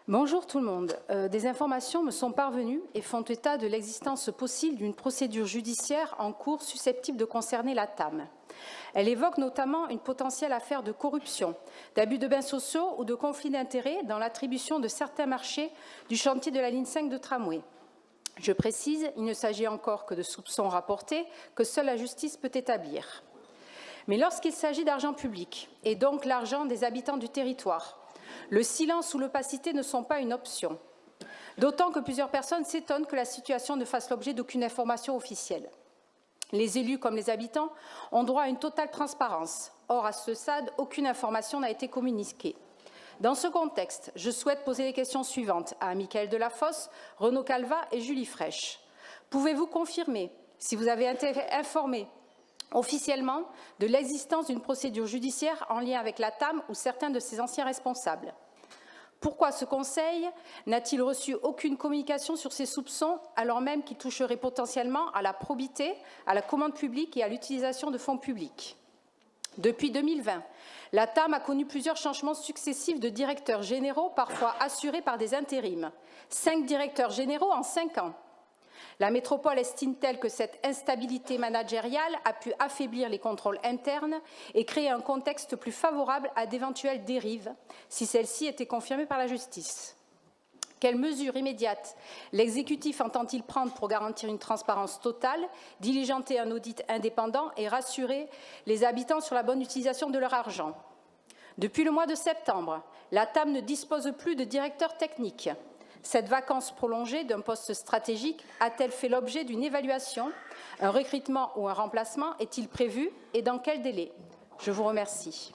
Bonjour tout le monde. Des informations me sont parvenues et font état de l'existence possible d'une procédure judiciaire en cours susceptible de concerner la TAM. Elle évoque notamment une potentielle affaire de corruption, d'abus de biens sociaux ou de conflit d'intérêts dans l'attribution de certains marchés du chantier de la ligne 5 de tramway. Je précise, il ne s'agit encore que de soupçons rapportés que seule la justice peut établir. Mais lorsqu'il s'agit d'argent public, et donc l'argent des habitants du territoire, le silence ou l'opacité ne sont pas une option, d'autant que plusieurs personnes s'étonnent que la situation ne fasse l'objet d'aucune information officielle. Les élus comme les habitants ont droit à une totale transparence. Or, à ce stade, aucune information n'a été communiquée. Dans ce contexte, je souhaite poser les questions suivantes à Michaël Delafosse, Renaud Calvat et Julie Fraîche. Pouvez-vous confirmer si vous avez été informé officiellement de l'existence d'une procédure judiciaire en lien avec la TAM ou certains de ses anciens responsables? Pourquoi ce Conseil n'a-t-il reçu aucune communication sur ces soupçons, alors même qu'ils toucheraient potentiellement à la probité, à la commande publique et à l'utilisation de fonds publics? Depuis 2020, la TAM a connu plusieurs changements successifs de directeurs généraux, parfois assurés par des intérims. 5 directeurs généraux en 5 ans. La métropole estime-t-elle que cette instabilité managériale a pu affaiblir les contrôles internes et créer un contexte plus favorable à d'éventuelles dérives, si celles-ci étaient confirmées par la justice? Quelles mesures immédiates l'exécutif entend-il prendre pour garantir une transparence totale, diligenter un audit indépendant et rassurer les habitants sur la bonne utilisation de leur argent? Depuis le mois de septembre, la TAM ne dispose plus de directeur technique. Cette vacance prolongée d'un poste stratégique a-t-elle fait l'objet d'une évaluation? Un recrutement ou un remplacement est-il prévu et dans quel délai? Je vous remercie.